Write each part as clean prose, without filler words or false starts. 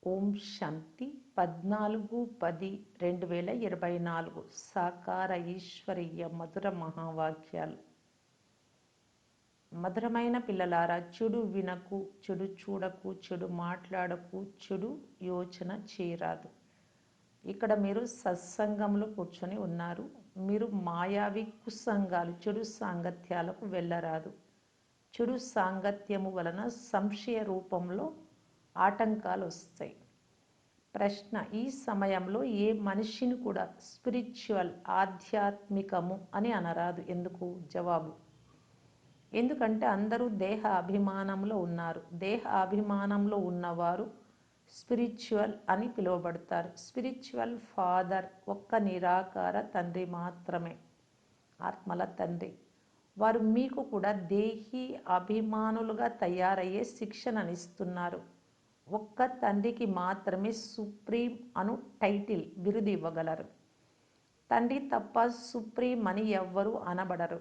ఓం శాంతి 14/10/2024 సాకార ఈశ్వరీయ మధుర మహావాక్యాలు. మధురమైన పిల్లలారా, చెడు వినకు, చెడు చూడకు, చెడు మాట్లాడకు, చెడు యోచన చేయరాదు. ఇక్కడ మీరు సత్సంగంలో కూర్చొని ఉన్నారు. మీరు మాయావి కుసంగాలు, చెడు సాంగత్యాలకు వెళ్ళరాదు. చెడు సాంగత్యము వలన సంశయ రూపంలో ఆటంకాలు వస్తాయి. ప్రశ్న: ఈ సమయంలో ఏ మనిషిని కూడా స్పిరిచువల్, ఆధ్యాత్మికము అని అనరాదు. ఎందుకు? జవాబు: ఎందుకంటే అందరూ దేహ అభిమానంలో ఉన్నారు. దేహ అభిమానంలో ఉన్నవారు స్పిరిచువల్ అని పిలువబడతారు. స్పిరిచువల్ ఫాదర్ ఒక్క నిరాకార తండ్రి మాత్రమే, ఆత్మల తండ్రి. వారు మీకు కూడా దేహీ అభిమానులుగా తయారయ్యే శిక్షణనిస్తున్నారు. ఒక్క తండ్రికి మాత్రమే సుప్రీం అను టైటిల్, బిరుదు ఇవ్వగలరు. తండ్రి తప్ప సుప్రీం అని ఎవ్వరూ అనబడరు.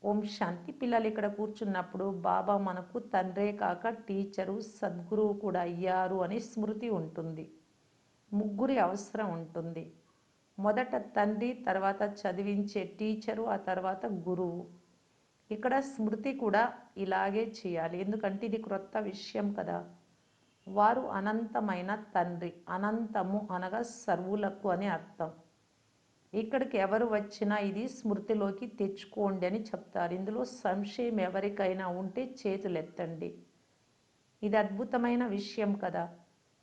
ఓం శాంతి. పిల్లలు ఇక్కడ కూర్చున్నప్పుడు బాబా మనకు తండ్రే కాక టీచరు, సద్గురువు కూడా అయ్యారు అని స్మృతి ఉంటుంది. ముగ్గురి అవసరం ఉంటుంది. మొదట తండ్రి, తర్వాత చదివించే టీచరు, ఆ తర్వాత గురువు. ఇక్కడ స్మృతి కూడా ఇలాగే చేయాలి. ఎందుకంటే ఇది క్రొత్త విషయం కదా. వారు అనంతమైన తండ్రి. అనంతము అనగా సర్వులకు అని అర్థం. ఇక్కడికి ఎవరు వచ్చినా ఇది స్మృతిలోకి తెచ్చుకోండి అని చెప్తారు. ఇందులో సంశయం ఎవరికైనా ఉంటే చేతులెత్తండి. ఇది అద్భుతమైన విషయం కదా.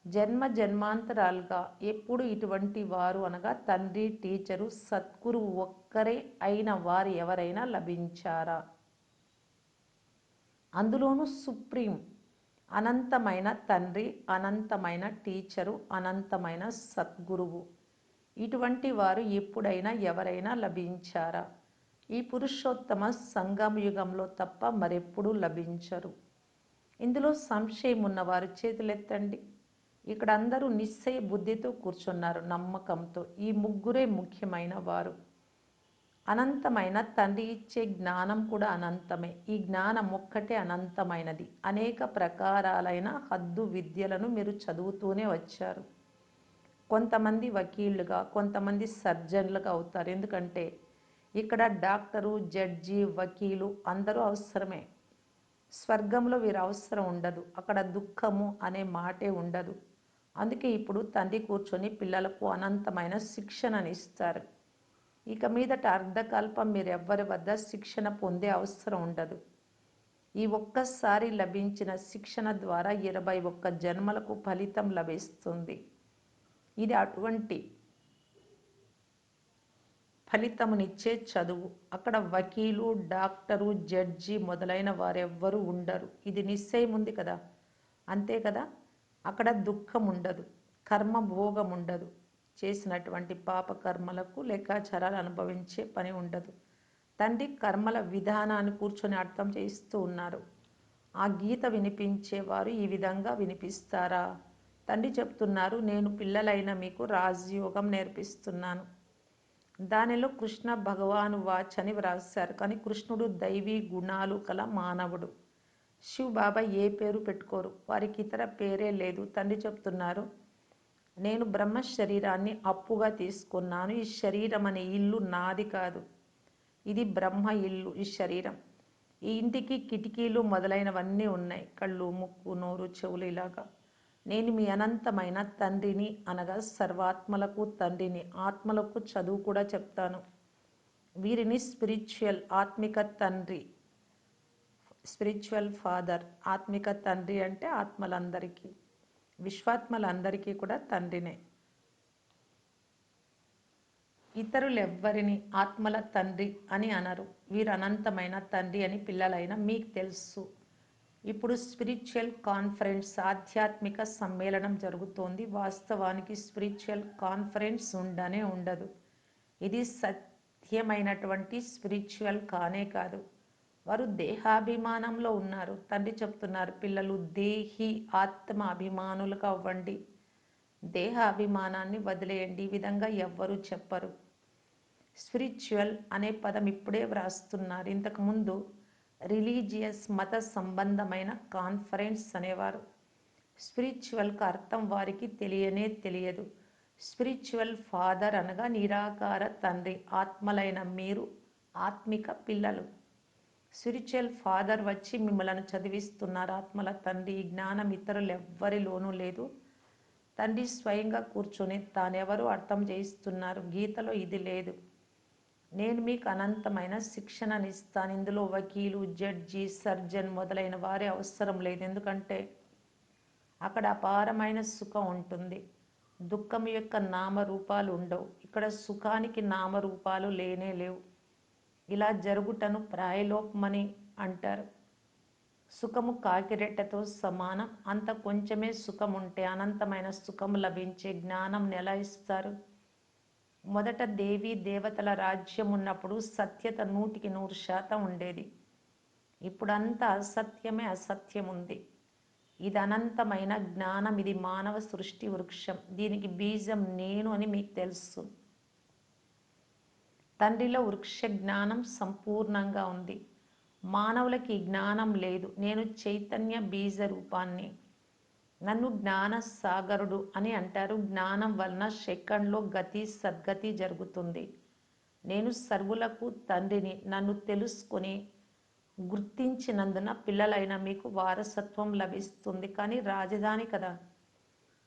జన్మ జన్మాంతరాలుగా ఎప్పుడు ఇటువంటి వారు అనగా తండ్రి, టీచరు, సద్గురువు ఒక్కరే అయిన వారు ఎవరైనా లభించారా? అందులోనూ సుప్రీం, అనంతమైన తండ్రి, అనంతమైన టీచరు, అనంతమైన సద్గురువు. ఇటువంటి వారు ఎప్పుడైనా ఎవరైనా లభించారా? ఈ పురుషోత్తమ సంగమయుగంలో తప్ప మరెప్పుడూ లభించరు. ఇందులో సంశయం ఉన్నవారు చేతులెత్తండి. ఇక్కడ అందరూ నిశ్చయ బుద్ధితో కూర్చున్నారు, నమ్మకంతో. ఈ ముగ్గురే ముఖ్యమైన వారు. అనంతమైన తండ్రి ఇచ్చే జ్ఞానం కూడా అనంతమే. ఈ జ్ఞానం ఒక్కటే అనంతమైనది. అనేక ప్రకారాలైన హద్దు విద్యలను మీరు చదువుతూనే వచ్చారు. కొంతమంది వకీళ్ళుగా, కొంతమంది సర్జన్లుగా అవుతారు. ఎందుకంటే ఇక్కడ డాక్టరు, జడ్జి, వకీలు అందరూ అవసరమే. స్వర్గంలో వీరు అవసరం ఉండదు. అక్కడ దుఃఖము అనే మాటే ఉండదు. అందుకే ఇప్పుడు తండ్రి కూర్చొని పిల్లలకు అనంతమైన శిక్షణనిస్తారు. ఇక మీదట అర్ధకల్పం మీరెవ్వరి వద్ద శిక్షణ పొందే అవసరం ఉండదు. ఈ ఒక్కసారి లభించిన శిక్షణ ద్వారా 21 జన్మలకు ఫలితం లభిస్తుంది. ఇది అటువంటి ఫలితమునిచ్చే చదువు. అక్కడ వకీలు, డాక్టరు, జడ్జి మొదలైన వారెవ్వరూ ఉండరు. ఇది నిశ్చయం ఉంది కదా. అంతే కదా. అక్కడ దుఃఖం ఉండదు, కర్మ భోగం ఉండదు. చేసినటువంటి పాపకర్మలకు లెక్కాచారాలు అనుభవించే పని ఉండదు. తండ్రి కర్మల విధానాన్ని కూర్చొని అర్థం చేస్తూ ఉన్నారు. ఆ గీత వినిపించేవారు ఈ విధంగా వినిపిస్తారా? తండ్రి చెప్తున్నారు, నేను పిల్లలైన మీకు రాజయోగం నేర్పిస్తున్నాను. దానిలో కృష్ణ భగవాను వాచ్ అని వ్రాశారు. కానీ కృష్ణుడు దైవీ గుణాలు కల మానవుడు. శివ్ బాబా ఏ పేరు పెట్టుకోరు. వారికి ఇతర పేరే లేదు. తండ్రి చెప్తున్నారు, నేను బ్రహ్మ శరీరాన్ని అప్పుగా తీసుకున్నాను. ఈ శరీరం అనే ఇల్లు నాది కాదు. ఇది బ్రహ్మ ఇల్లు. ఈ శరీరం, ఈ ఇంటికి కిటికీలు మొదలైనవన్నీ ఉన్నాయి. కళ్ళు, ముక్కు, నోరు, చెవులు ఇలాగా. నేను మీ అనంతమైన తండ్రిని అనగా సర్వాత్మలకు తండ్రిని. ఆత్మలకు చదువు కూడా చెప్తాను. వీరిని స్పిరిచువల్, ఆత్మిక తండ్రి, స్పిరిచువల్ ఫాదర్. ఆత్మిక తండ్రి అంటే ఆత్మలందరికీ, విశ్వాత్మలందరికీ కూడా తండ్రినే. ఇతరులెవ్వరిని ఆత్మల తండ్రి అని అనరు. వీరు అనంతమైన తండ్రి అని పిల్లలైన మీకు తెలుసు. ఇప్పుడు స్పిరిచువల్ కాన్ఫరెన్స్, ఆధ్యాత్మిక సమ్మేళనం జరుగుతోంది. వాస్తవానికి స్పిరిచువల్ కాన్ఫరెన్స్ ఉండనే ఉండదు. ఇది సత్యమైనటువంటి స్పిరిచువల్ కానే కాదు. వారు దేహాభిమానంలో ఉన్నారు. తండ్రి చెప్తున్నారు, పిల్లలు దేహి ఆత్మ అభిమానులుగా అవ్వండి. దేహ అభిమానాన్ని వదిలేయండి. ఈ విధంగా ఎవ్వరూ చెప్పరు. స్పిరిచువల్ అనే పదం ఇప్పుడే వ్రాస్తున్నారు. ఇంతకుముందు రిలీజియస్, మత సంబంధమైన కాన్ఫరెన్స్ అనేవారు. స్పిరిచువల్కి అర్థం వారికి తెలియనే తెలియదు. స్పిరిచువల్ ఫాదర్ అనగా నిరాకార తండ్రి, ఆత్మలైన మీరు ఆత్మిక పిల్లలు. స్పిరిచువల్ ఫాదర్ వచ్చి మిమ్మల్ని చదివిస్తున్నారు. ఆత్మల తండ్రి. ఈ జ్ఞానం ఇతరులెవ్వరిలోనూ లేదు. తండ్రి స్వయంగా కూర్చొని తానెవరో అర్థం చేయిస్తున్నారు. గీతలో ఇది లేదు. నేను మీకు అనంతమైన శిక్షణనిస్తాను. ఇందులో వకీలు, జడ్జి, సర్జన్ మొదలైన వారి అవసరం లేదు. ఎందుకంటే అక్కడ అపారమైన సుఖం ఉంటుంది. దుఃఖం యొక్క నామరూపాలు ఉండవు. ఇక్కడ సుఖానికి నామరూపాలు లేనే లేవు. ఇలా జరుగుటను ప్రాయలోపమని అంటారు. సుఖము కాకిరెట్టతో సమానం. అంత కొంచెమే సుఖం ఉంటే అనంతమైన సుఖం లభించే జ్ఞానం ఎలా ఇస్తారు? మొదట దేవీ దేవతల రాజ్యం ఉన్నప్పుడు సత్యత 100% ఉండేది. ఇప్పుడంతా అసత్యమే అసత్యం ఉంది. ఇది అనంతమైన జ్ఞానం. ఇది మానవ సృష్టి వృక్షం. దీనికి బీజం నేను అని మీకు తెలుసు. తండ్రిలో వృక్ష జ్ఞానం సంపూర్ణంగా ఉంది. మానవులకి జ్ఞానం లేదు. నేను చైతన్య బీజ రూపాన్ని. నన్ను జ్ఞాన సాగరుడు అని అంటారు. జ్ఞానం వలన సెకండ్లో గతి సద్గతి జరుగుతుంది. నేను సర్వులకు తండ్రిని. నన్ను తెలుసుకొని గుర్తించినందున పిల్లలైన మీకు వారసత్వం లభిస్తుంది. కానీ రాజధాని కదా.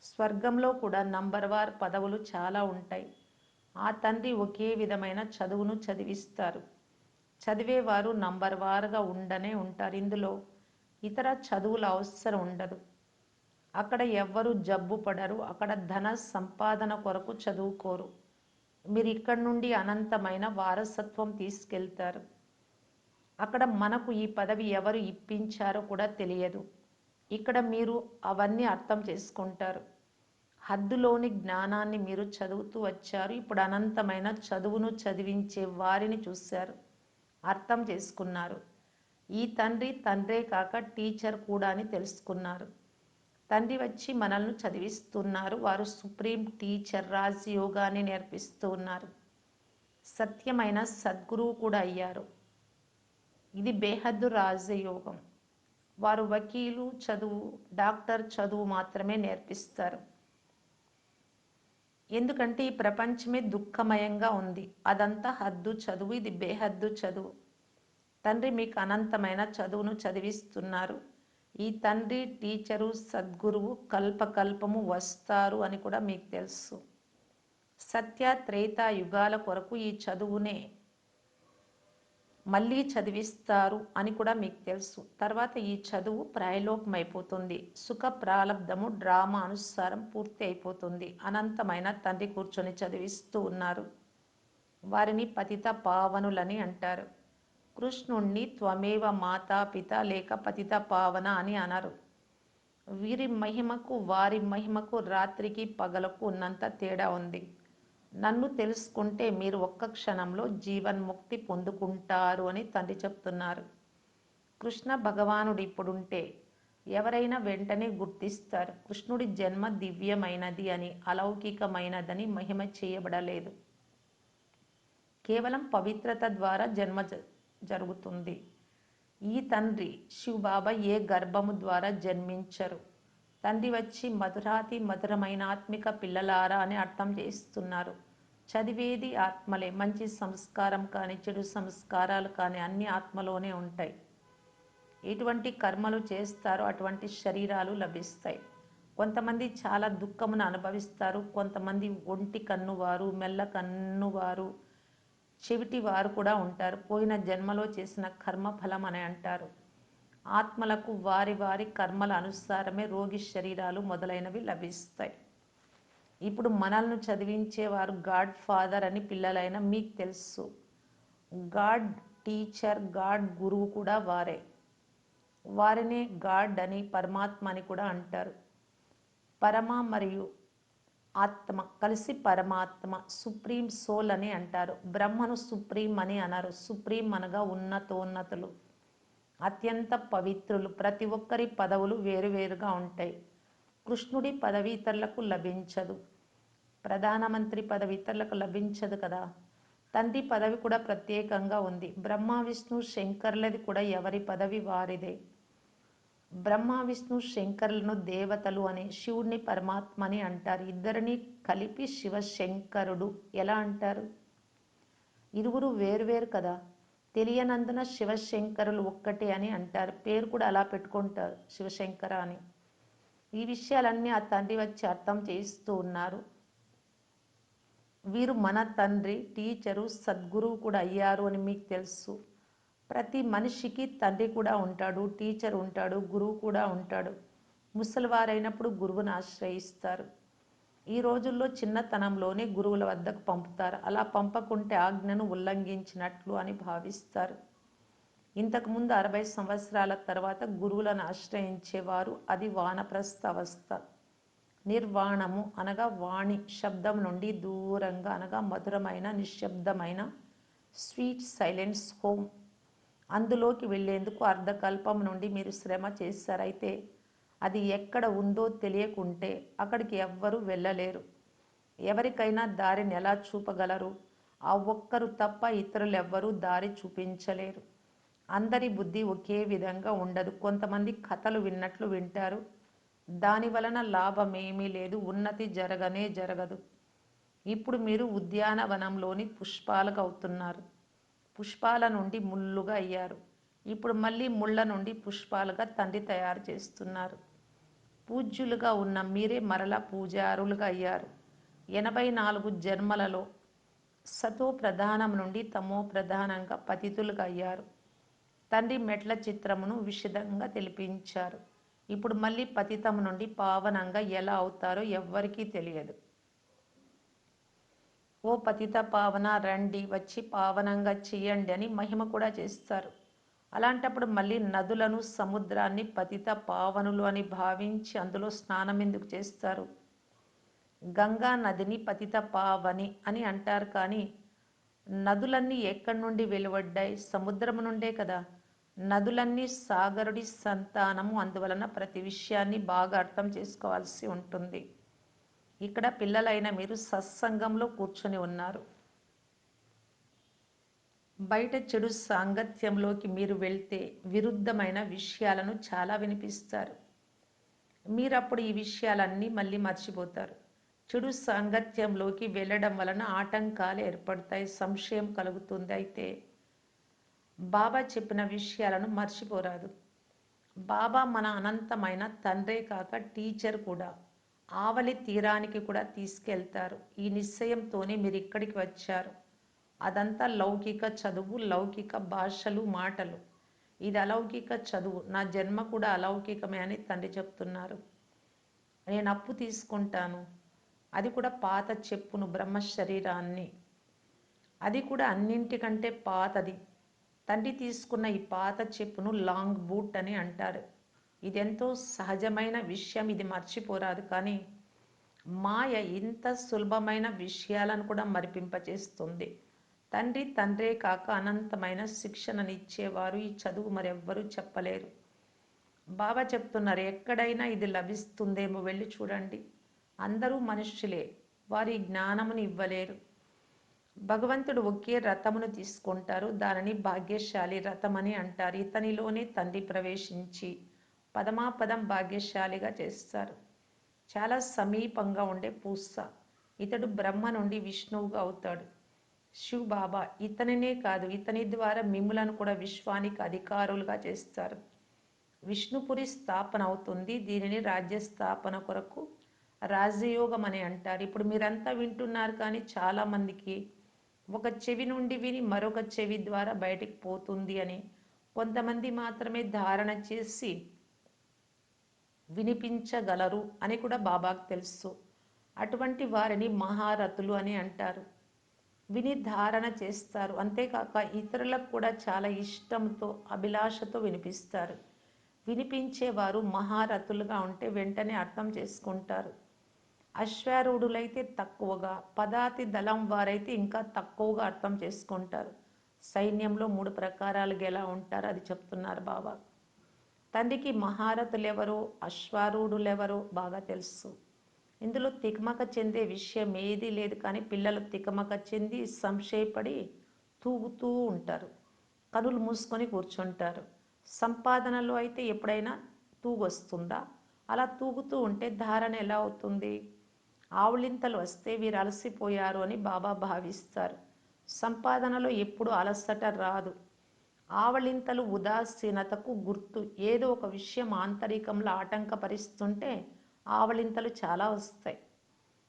స్వర్గంలో కూడా నంబర్వార్ పదవులు చాలా ఉంటాయి. ఆ తండ్రి ఒకే విధమైన చదువును చదివిస్తారు. చదివేవారు నంబర్వారుగా ఉండనే ఉంటారు. ఇందులో ఇతర చదువుల అవసరం ఉండదు. అక్కడ ఎవ్వరు జబ్బు పడరు. అక్కడ ధన సంపాదన కొరకు చదువుకోరు. మీరు ఇక్కడి నుండి అనంతమైన వారసత్వం తీసుకెళ్తారు. అక్కడ మనకు ఈ పదవి ఎవరు ఇప్పించారో కూడా తెలియదు. ఇక్కడ మీరు అవన్నీ అర్థం చేసుకుంటారు. హద్దులోని జ్ఞానాన్ని మీరు చదువుతూ వచ్చారు. ఇప్పుడు అనంతమైన చదువును చదివించే వారిని చూశారు, అర్థం చేసుకున్నారు. ఈ తండ్రి తండ్రే కాక టీచర్ కూడా అని తెలుసుకున్నారు. తండ్రి వచ్చి మనల్ని చదివిస్తున్నారు. వారు సుప్రీం టీచర్, రాజయోగాన్ని నేర్పిస్తూ ఉన్నారు. సత్యమైన సద్గురువు కూడా అయ్యారు. ఇది బేహద్దు రాజయోగం. వారు వకీలు చదువు, డాక్టర్ చదువు మాత్రమే నేర్పిస్తారు. ఎందుకంటే ఈ ప్రపంచమే దుఃఖమయంగా ఉంది. అదంతా హద్దు చదువు. ఇది బేహద్దు చదువు. తండ్రి మీకు అనంతమైన చదువును చదివిస్తున్నారు. ఈ తండ్రి, టీచరు, సద్గురువు కల్పకల్పము వస్తారు అని కూడా మీకు తెలుసు. సత్య త్రేతా యుగాల కొరకు ఈ చదువునే మళ్ళీ చదివిస్తారు అని కూడా మీకు తెలుసు. తర్వాత ఈ చదువు ప్రాయలోపమైపోతుంది. సుఖ ప్రాలబ్ధము డ్రామా అనుసారం పూర్తి అయిపోతుంది. అనంతమైన తండ్రి కూర్చొని చదివిస్తూ ఉన్నారు. వారిని పతిత పావనులని అంటారు. కృష్ణుణ్ణి త్వమేవ మాతాపిత లేక పతిత పావన అని అనరు. వీరి మహిమకు వారి మహిమకు రాత్రికి పగలకు ఉన్నంత తేడా ఉంది. నన్ను తెలుసుకుంటే మీరు ఒక్క క్షణంలో జీవన్ముక్తి పొందుకుంటారు అని తండ్రి చెప్తున్నారు. కృష్ణ భగవానుడు ఇప్పుడుంటే ఎవరైనా వెంటనే గుర్తిస్తారు. కృష్ణుడి జన్మ దివ్యమైనది అని, అలౌకికమైనదని మహిమ చేయబడలేదు. కేవలం పవిత్రత ద్వారా జన్మ జరుగుతుంది. ఈ తండ్రి శివబాబా ఏ గర్భము ద్వారా జన్మించరు. తండ్రి వచ్చి మధురాతి మధురమైన ఆత్మిక పిల్లలారా అని అర్థం చేస్తున్నారు. చదివేది ఆత్మలే. మంచి సంస్కారం కానీ చెడు సంస్కారాలు కానీ అన్ని ఆత్మలోనే ఉంటాయి. ఎటువంటి కర్మలు చేస్తారో అటువంటి శరీరాలు లభిస్తాయి. కొంతమంది చాలా దుఃఖమును అనుభవిస్తారు. కొంతమంది ఒంటి కన్నువారు, మెల్ల కన్నువారు, చెవిటి వారు కూడా ఉంటారు. పోయిన జన్మలో చేసిన కర్మఫలం అని అంటారు. ఆత్మలకు వారి వారి కర్మల అనుసారమే రోగి శరీరాలు మొదలైనవి లభిస్తాయి. ఇప్పుడు మనల్ని చదివించేవారు గాడ్ ఫాదర్ అని పిల్లలైన మీకు తెలుసు. గాడ్ టీచర్, గాడ్ గురువు కూడా వారే. వారినే గాడ్ అని, పరమాత్మ అని కూడా అంటారు. పరమ మరియు ఆత్మ కలిసి పరమాత్మ, సుప్రీం సోల్ అని అంటారు. బ్రహ్మను సుప్రీం అని అనరు. సుప్రీం అనగా ఉన్నతోన్నతులు, అత్యంత పవిత్రులు. ప్రతి ఒక్కరి పదవులు వేరువేరుగా ఉంటాయి. కృష్ణుడి పదవి ఇతరులకు లభించదు. ప్రధానమంత్రి పదవి ఇతరులకు లభించదు కదా. తండ్రి పదవి కూడా ప్రత్యేకంగా ఉంది. బ్రహ్మ, విష్ణు, శంకర్లది కూడా ఎవరి పదవి వారిదే. బ్రహ్మ విష్ణు శంకరులను దేవతలు అని, శివుడిని పరమాత్మ అని అంటారు. ఇద్దరిని కలిపి శివశంకరుడు ఎలా అంటారు? ఇరువురు వేరువేరు కదా. తెలియనందున శివశంకరులు ఒక్కటే అని అంటారు. పేరు కూడా అలా పెట్టుకుంటారు, శివశంకర అని. ఈ విషయాలన్నీ ఆ తండ్రి వచ్చి అర్థం చేయిస్తూ ఉన్నారు. వీరు మన తండ్రి, టీచరు, సద్గురువు కూడా అయ్యారు అని మీకు తెలుసు. ప్రతి మనిషికి తండ్రి కూడా ఉంటాడు, టీచర్ ఉంటాడు, గురువు కూడా ఉంటాడు. ముసలివారైనప్పుడు గురువును ఆశ్రయిస్తారు. ఈ రోజుల్లో చిన్నతనంలోనే గురువుల వద్దకు పంపుతారు. అలా పంపకుంటే ఆజ్ఞను ఉల్లంఘించినట్లు అని భావిస్తారు. ఇంతకుముందు 60 సంవత్సరాల తర్వాత గురువులను ఆశ్రయించేవారు. అది వానప్రస్థ అవస్థ. నిర్వాణము అనగా వాణి, శబ్దం నుండి దూరంగా అనగా మధురమైన నిశ్శబ్దమైన స్వీట్ సైలెన్స్ హోమ్. అందులోకి వెళ్ళేందుకు అర్ధకల్పం నుండి మీరు శ్రమ చేశారైతే అది ఎక్కడ ఉందో తెలియకుంటే అక్కడికి ఎవ్వరూ వెళ్ళలేరు. ఎవరికైనా దారిని ఎలా చూపగలరు? ఆ ఒక్కరు తప్ప ఇతరులెవ్వరూ దారి చూపించలేరు. అందరి బుద్ధి ఒకే విధంగా ఉండదు. కొంతమంది కథలు విన్నట్లు వింటారు. దాని వలన లాభమేమీ లేదు, ఉన్నతి జరగనే జరగదు. ఇప్పుడు మీరు ఉద్యానవనంలోని పుష్పాలుగా అవుతున్నారు. పుష్పాల నుండి ముళ్ళుగా అయ్యారు. ఇప్పుడు మళ్ళీ ముళ్ళ నుండి పుష్పాలుగా తండ్రి తయారు చేస్తున్నారు. పూజ్యులుగా ఉన్న మీరే మరలా పూజారులుగా అయ్యారు. 84 జన్మలలో సతో ప్రధానం నుండి తమో ప్రధానంగా పతితులుగా అయ్యారు. తండ్రి మెట్ల చిత్రమును విశదంగా తెలిపించారు. ఇప్పుడు మళ్ళీ పతితం నుండి పావనంగా ఎలా అవుతారో ఎవ్వరికీ తెలియదు. ఓ పతిత పావన రండి, వచ్చి పావనంగా చెయ్యండి అని మహిమ కూడా చేస్తారు. అలాంటప్పుడు మళ్ళీ నదులను, సముద్రాన్ని పతిత పావనులు అని భావించి అందులో స్నానం ఎందుకు చేస్తారు? గంగా నదిని పతిత పావని అని అంటారు. కానీ నదులన్నీ ఎక్కడి నుండి వెలువడ్డాయి? సముద్రము నుండే కదా. నదులన్నీ సాగరుడి సంతానము. అందువలన ప్రతి విషయాన్ని బాగా అర్థం చేసుకోవాల్సి ఉంటుంది. ఇక్కడ పిల్లలైన మీరు సత్సంగంలో కూర్చొని ఉన్నారు. బయట చెడు సాంగత్యంలోకి మీరు వెళ్తే విరుద్ధమైన విషయాలను చాలా వినిపిస్తారు. మీరప్పుడు ఈ విషయాలన్నీ మళ్ళీ మర్చిపోతారు. చెడు సాంగత్యంలోకి వెళ్ళడం వలన ఆటంకాలు ఏర్పడతాయి, సంశయం కలుగుతుంది. అయితే బాబా చెప్పిన విషయాలను మర్చిపోరాదు. బాబా మన అనంతమైన తండ్రే కాక టీచర్ కూడా. ఆవలి తీరానికి కూడా తీసుకెళ్తారు. ఈ నిశ్చయంతోనే మీరు ఇక్కడికి వచ్చారు. అదంతా లౌకిక చదువు, లౌకిక భాషలు, మాటలు. ఇది అలౌకిక చదువు. నా జన్మ కూడా అలౌకికమే అని తండ్రి చెప్తున్నారు. నేను అప్పు తీసుకుంటాను, అది కూడా పాత చెప్పును, బ్రహ్మ శరీరాన్ని. అది కూడా అన్నింటికంటే పాతది. తండ్రి తీసుకున్న ఈ పాత చెప్పును లాంగ్ బూట్ అని అంటారు. ఇదెంతో సహజమైన విషయం, ఇది మర్చిపోరాదు. కానీ మాయ ఇంత సులభమైన విషయాలను కూడా మరిపింపచేస్తుంది. తండ్రి తండ్రే కాక అనంతమైన శిక్షణనిచ్చేవారు. ఈ చదువు మరెవ్వరూ చెప్పలేరు. బాబా చెప్తున్నారు, ఎక్కడైనా ఇది లభిస్తుందేమో వెళ్ళి చూడండి. అందరూ మనుష్యులే, వారి జ్ఞానమును ఇవ్వలేరు. భగవంతుడు ఒకే రథమును తీసుకుంటారు, దానిని భాగ్యశాలి రథం అని అంటారు. ఇతనిలోనే తండ్రి ప్రవేశించి పదమాపదం భాగ్యశాలిగా చేస్తారు. చాలా సమీపంగా ఉండే పూస. ఇతడు బ్రహ్మ నుండి విష్ణువుగా అవుతాడు. శివ్ బాబా ఇతనినే కాదు, ఇతని ద్వారా మిమ్ములను కూడా విశ్వానికి అధికారులుగా చేస్తారు. విష్ణుపురి స్థాపన అవుతుంది. దీనిని రాజ్య స్థాపన కొరకు రాజయోగం అని అంటారు. ఇప్పుడు మీరంతా వింటున్నారు, కానీ చాలామందికి ఒక చెవి నుండి విని మరొక చెవి ద్వారా బయటికి పోతుంది అని, కొంతమంది మాత్రమే ధారణ చేసి వినిపించగలరు అని కూడా బాబాకు తెలుసు. అటువంటి వారిని మహారథులు అని అంటారు. విని ధారణ చేస్తారు. అంతేకాక ఇతరులకు కూడా చాలా ఇష్టంతో, అభిలాషతో వినిపిస్తారు. వినిపించేవారు మహారథులుగా ఉంటే వెంటనే అర్థం చేసుకుంటారు. అశ్వారూఢులైతే తక్కువగా, పదాతి దళం వారైతే ఇంకా తక్కువగా అర్థం చేసుకుంటారు. సైన్యంలో 3 ప్రకారాలుగా ఎలా ఉంటారో అది చెప్తున్నారు బాబా. తండ్రికి మహారథులెవరో, అశ్వారూఢులెవరో బాగా తెలుసు. ఇందులో తికమక చెందే విషయం ఏదీ లేదు. కానీ పిల్లలు తికమక చెంది సంశయపడి తూగుతూ ఉంటారు, కనులు మూసుకొని కూర్చుంటారు. సంపాదనలో అయితే ఎప్పుడైనా తూగొస్తుందా? అలా తూగుతూ ఉంటే ధారణ ఎలా అవుతుంది? ఆవులింతలు వస్తే వీరు అలసిపోయారు అని బాబా భావిస్తారు. సంపాదనలో ఎప్పుడు అలసట రాదు. ఆవలింతలు ఉదాసీనతకు గుర్తు. ఏదో ఒక విషయం ఆంతరికంలో ఆటంకపరుస్తుంటే ఆవలింతలు చాలా వస్తాయి.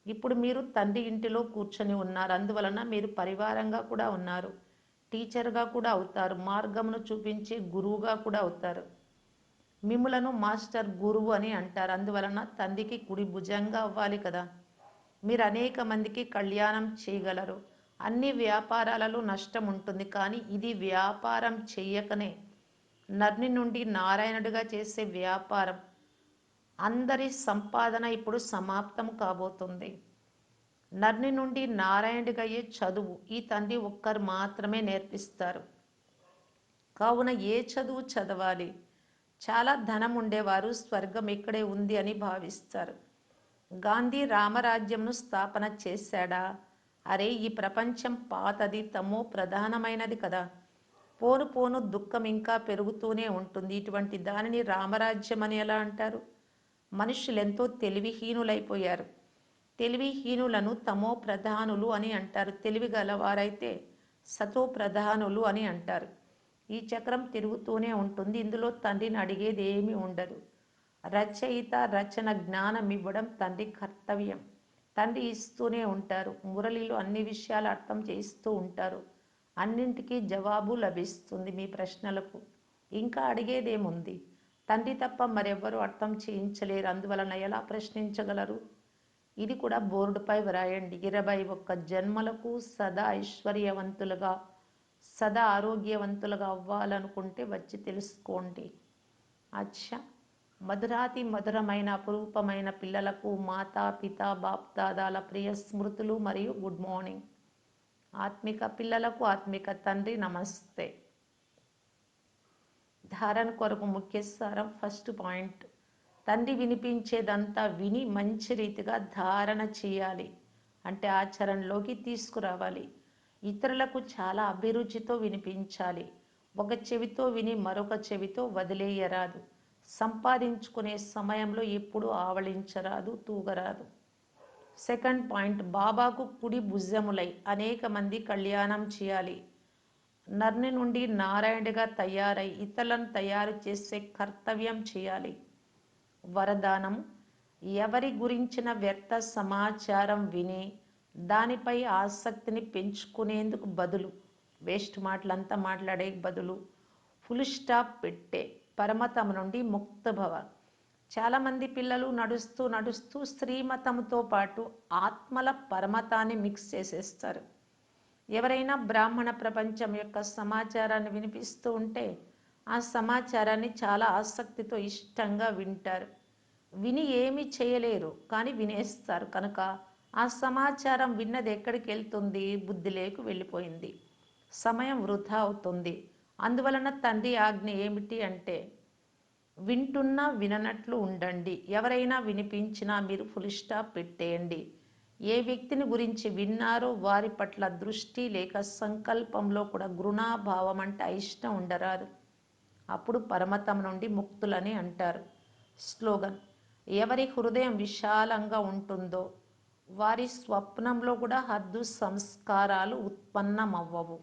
ఇప్పుడు మీరు తండ్రి ఇంటిలో కూర్చొని ఉన్నారు. అందువలన మీరు పరివారంగా కూడా ఉన్నారు. టీచర్గా కూడా అవుతారు. మార్గమును చూపించే గురువుగా కూడా అవుతారు. మిమ్ములను మాస్టర్ గురువు అని అంటారు. అందువలన తండ్రికి కుడి భుజంగా అవ్వాలి కదా. మీరు అనేక మందికి కళ్యాణం చేయగలరు. అన్ని వ్యాపారాలలో నష్టం ఉంటుంది, కానీ ఇది వ్యాపారం చెయ్యకనే నర్ని నుండి నారాయణుడిగా చేసే వ్యాపారం. అందరి సంపాదన ఇప్పుడు సమాప్తం కాబోతుంది. నర్ని నుండి నారాయణుడిగా అయ్యే చదువు ఈ తండ్రి ఒక్కరు మాత్రమే నేర్పిస్తారు. కావున ఏ చదువు చదవాలి? చాలా ధనం ఉండేవారు స్వర్గం ఇక్కడే ఉంది అని భావిస్తారు. గాంధీ రామరాజ్యంను స్థాపన చేశాడా? అరే, ఈ ప్రపంచం పాతది, తమో ప్రధానమైనది కదా. పోను పోను దుఃఖం ఇంకా పెరుగుతూనే ఉంటుంది. ఇటువంటి దానిని రామరాజ్యం అని ఎలా అంటారు? మనుషులెంతో తెలివిహీనులైపోయారు. తెలివిహీనులను తమో ప్రధానులు అని అంటారు. తెలివి గలవారైతే సతో ప్రధానులు అని అంటారు. ఈ చక్రం తిరుగుతూనే ఉంటుంది. ఇందులో తండ్రిని అడిగేది ఏమీ ఉండదు. రచయిత రచన జ్ఞానం ఇవ్వడం తండ్రి కర్తవ్యం. తండ్రి ఇస్తూనే ఉంటారు. మురళిలో అన్ని విషయాలు అర్థం చేయిస్తూ ఉంటారు. అన్నింటికీ జవాబు లభిస్తుంది మీ ప్రశ్నలకు. ఇంకా అడిగేదేముంది? తండ్రి తప్ప మరెవ్వరూ అర్థం చేయించలేరు. అందువలన ఎలా ప్రశ్నించగలరు? ఇది కూడా బోర్డుపై వ్రాయండి. 21 జన్మలకు సదా ఐశ్వర్యవంతులుగా, సదా ఆరోగ్యవంతులుగా అవ్వాలనుకుంటే వచ్చి తెలుసుకోండి. అచ్చా, మధురాతి మధురమైన అపురూపమైన పిల్లలకు మాతా పిత బాప్దాదాల ప్రియ స్మృతులు మరియు గుడ్ మార్నింగ్. ఆత్మిక పిల్లలకు ఆత్మిక తండ్రి నమస్తే. ధారణ కొరకు ముఖ్య సారం. ఫస్ట్ పాయింట్, తండ్రి వినిపించేదంతా విని మంచి రీతిగా ధారణ చేయాలి. అంటే ఆచరణలోకి తీసుకురావాలి. ఇతరులకు చాలా అభిరుచితో వినిపించాలి. ఒక చెవితో విని మరొక చెవితో వదిలేయరాదు. సంపాదించుకునే సమయంలో ఎప్పుడూ ఆవలించరాదు, తూగరాదు. సెకండ్ పాయింట్, బాబాకు కుడి భుజములై అనేక మంది కళ్యాణం చేయాలి. నర్ని నుండి నారాయణుడిగా తయారై ఇతరులను తయారు చేసే కర్తవ్యం చేయాలి. వరదానం, ఎవరి గురించిన వ్యర్థ సమాచారం విని దానిపై ఆసక్తిని పెంచుకునేందుకు బదులు, వేస్ట్ మాటలంతా మాట్లాడే బదులు ఫుల్ స్టాప్ పెట్టే పరమతం నుండి ముక్తభవ. చాలామంది పిల్లలు నడుస్తూ నడుస్తూ శ్రీమతంతో పాటు ఆత్మల పరమతాన్ని మిక్స్ చేసేస్తారు. ఎవరైనా బ్రాహ్మణ ప్రపంచం యొక్క సమాచారాన్ని వినిపిస్తూ ఉంటే ఆ సమాచారాన్ని చాలా ఆసక్తితో ఇష్టంగా వింటారు. విని ఏమీ చేయలేరు, కానీ వినేస్తారు. కనుక ఆ సమాచారం విన్నది ఎక్కడికి వెళ్తుంది? బుద్ధిలోకి వెళ్ళిపోయింది. సమయం వృధా అవుతుంది. అందువలన తండ్రి ఆజ్ఞ ఏమిటి అంటే, వింటున్నా విననట్లు ఉండండి. ఎవరైనా వినిపించినా మీరు ఫుల్ స్టాప్ పెట్టేయండి. ఏ వ్యక్తిని గురించి విన్నారో వారి పట్ల దృష్టి లేక సంకల్పంలో కూడా గుణాభావం అంటే అయిష్టం ఉండరాదు. అప్పుడు పరమతం నుండి ముక్తులని అంటారు. స్లోగన్, ఎవరి హృదయం విశాలంగా ఉంటుందో వారి స్వప్నంలో కూడా హద్దు సంస్కారాలు ఉత్పన్నమవ్వవు.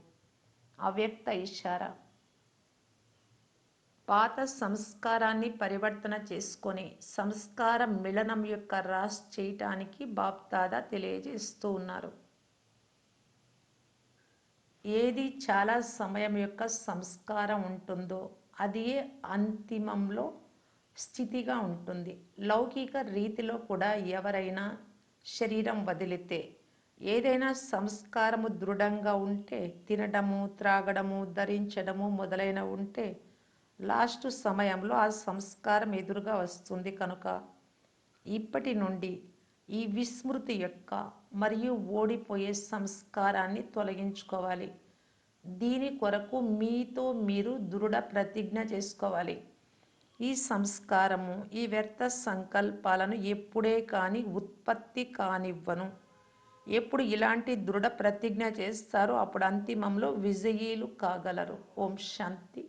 అవ్యక్త ఇషారా. పాత సంస్కారాన్ని పరివర్తన చేసుకొని సంస్కార మిళనం యొక్క రాస్ చేయటానికి బాప్దాదా తెలియజేస్తూ ఉన్నారు. ఏది చాలా సమయం యొక్క సంస్కారం ఉంటుందో అది అంతిమంలో స్థితిగా ఉంటుంది. లౌకిక రీతిలో కూడా ఎవరైనా శరీరం వదిలితే ఏదైనా సంస్కారము దృఢంగా ఉంటే, తినడము, త్రాగడము, ధరించడము మొదలైన ఉంటే లాస్ట్ సమయంలో ఆ సంస్కారం ఎదురుగా వస్తుంది. కనుక ఇప్పటి నుండి ఈ విస్మృతి యొక్క మరియు ఓడిపోయే సంస్కారాన్ని తొలగించుకోవాలి. దీని కొరకు మీతో మీరు దృఢ ప్రతిజ్ఞ చేసుకోవాలి. ఈ సంస్కారము, ఈ వ్యర్థ సంకల్పాలను ఎప్పుడే కానీ ఉత్పత్తి కానివ్వను. ఎప్పుడు ఇలాంటి దృఢ ప్రతిజ్ఞ చేస్తారో అప్పుడు అంతిమంలో విజయీలు కాగలరు. ఓం శాంతి.